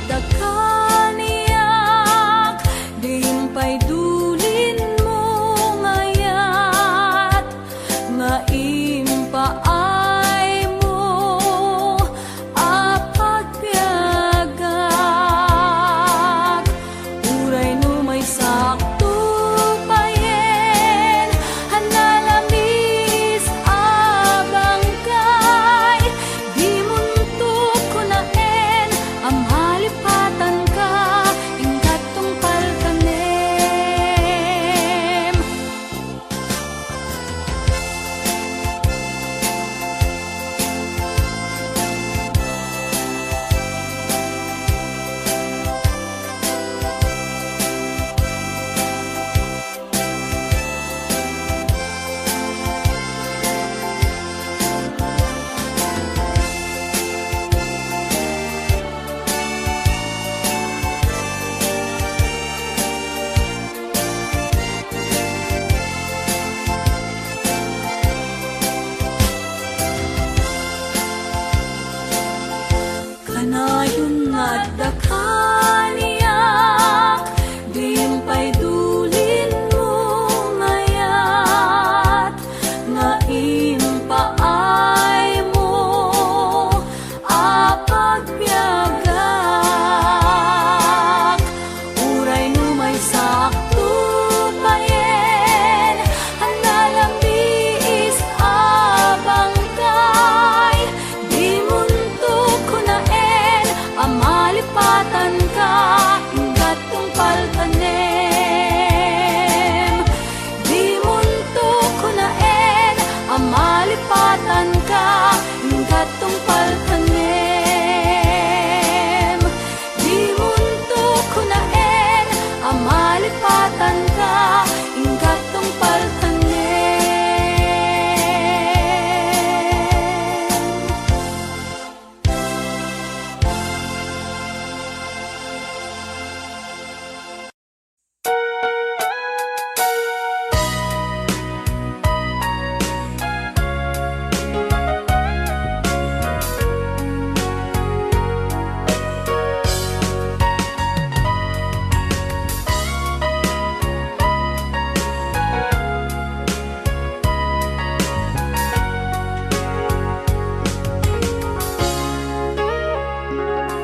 dakaniyak, diimpay dulin mo ngayat, nga impaay mo apagpiagak. Uray no may sakto payen, hanalamis abang kay, di muntok ko naen, amhalipatan ka, ingkat tungpal kanem. Kanayon nga dakaniyak, diimpay dulin mo ngayat, nga impaay mo apagpiagak. Uray no may sakto payen, hanalamis abang kay, di muntok ko naen, amalipatan ka, ingkat tungpal kanem. Di muntok ko naen, amalipatan ka, ingkat tungpal kanem. Di muntok ko naen, amalipatan ka, ingkat tungpal kanem.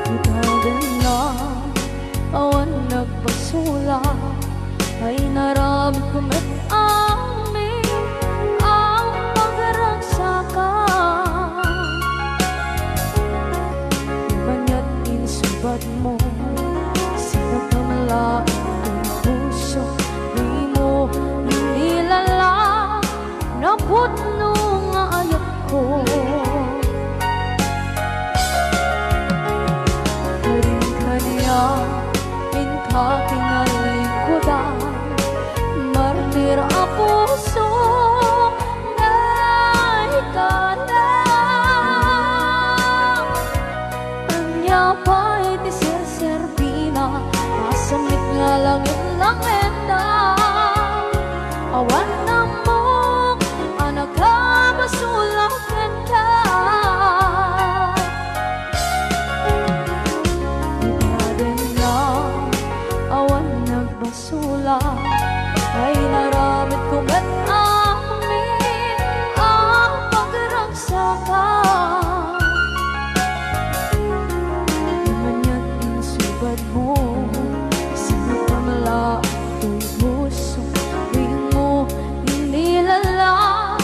Itagan na awan nagpasula, ay narami kumet amin ang pagragsakan. Ibanya't inisubad mo, sinag na malaking ang puso, di mo inilala, naputno nga ayat ko. Inka kinalikudan, martir ang puso na ikalang. Anya pa'y di serserbina, masamit nga langit-langit na. Awan na mo, anak ka, basulakan ka. Sula ay naramit ko ba't amin ang pagragsakan. Di man yan insubad mo, sinapamala ito'y puso, di mo inilala,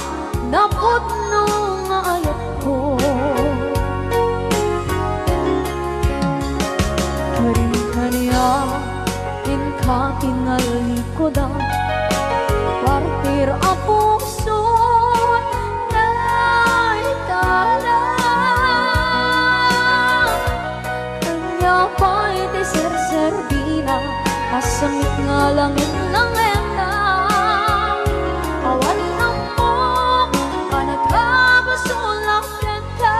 naputno nga ayat ko. Karing-kaniya inka kinalikudan, partir ang puso na ikalang. Kanya pa'y di serserbina, asamit nga langit-langit na. Awan na mo, anak ka, basulakan ka.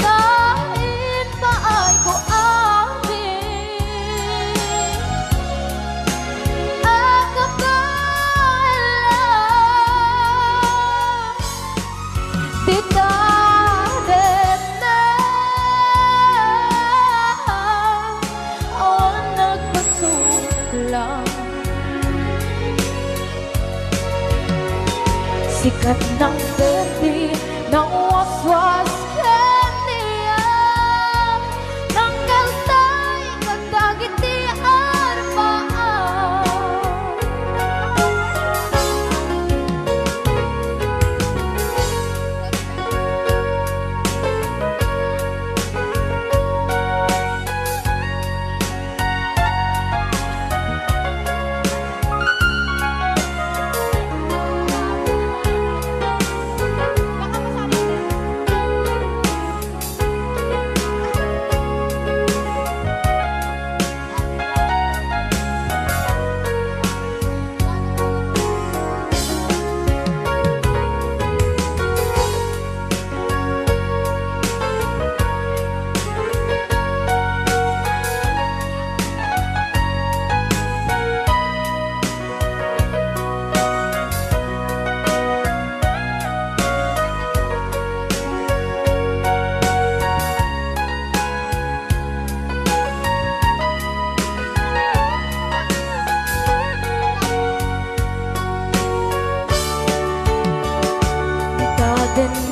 Kahit pa ay ko amin Sikat ng berde ng waswas kaniya ng kaltay kagdagit di arbaan.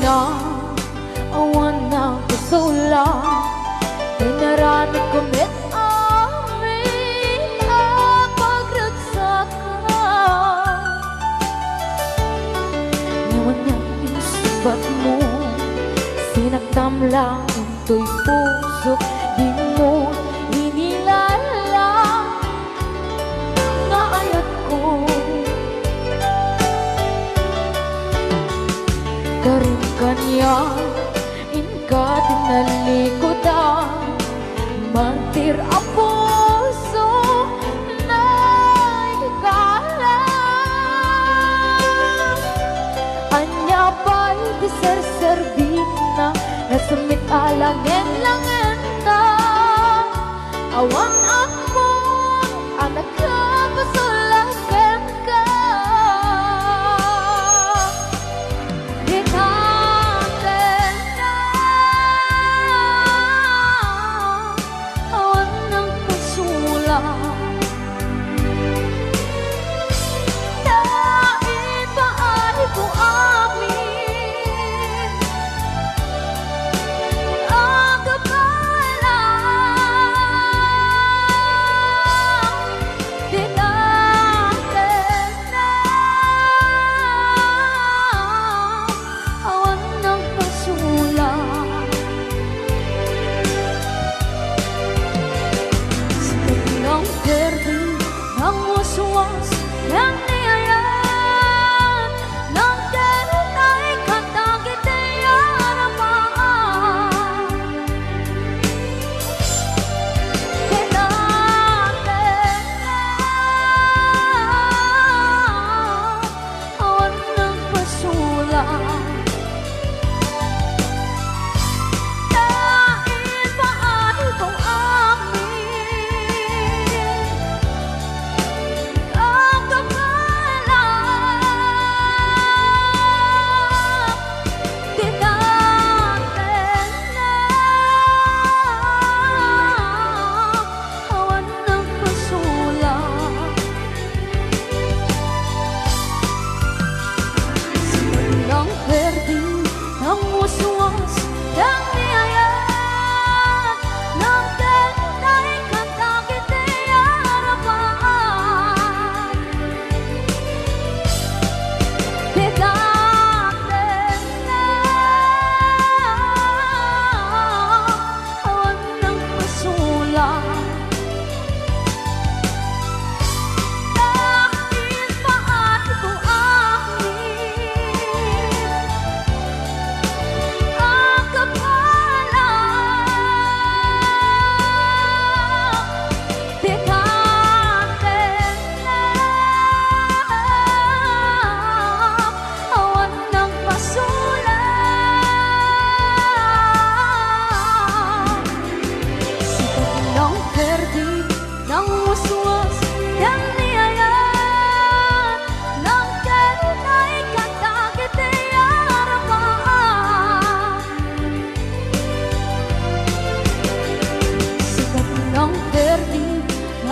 Na awan ng kusula Dinarami kumit amin ang pagragsakan. Ngayon niyang inisubat mo Sinagtam lang into'y puso Di mo inilala na ayat ko Karin kanya inka tinalikodan Mantir ang puso na ikalang Anya ba'y di serserbina Nasumit alangin-langin ta Awan akong anak ka pasulagan ka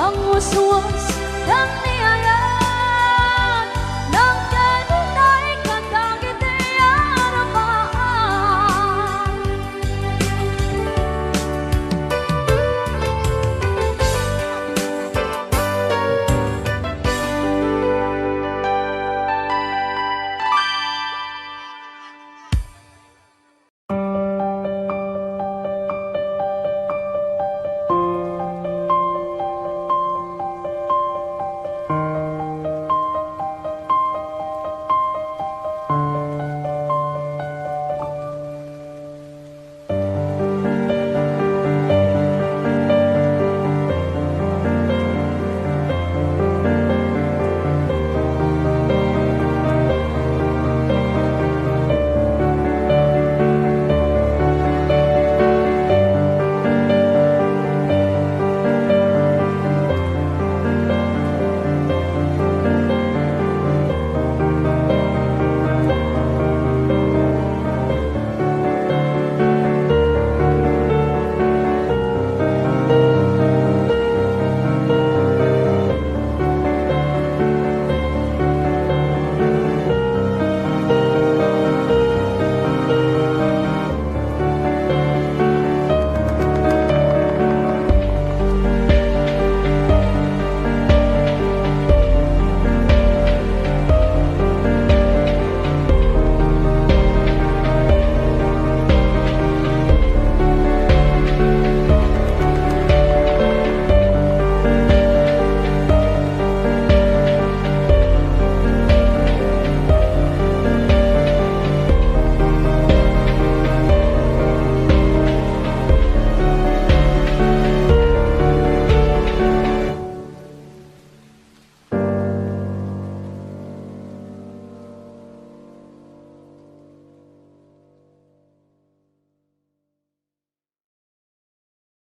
ang waswas ng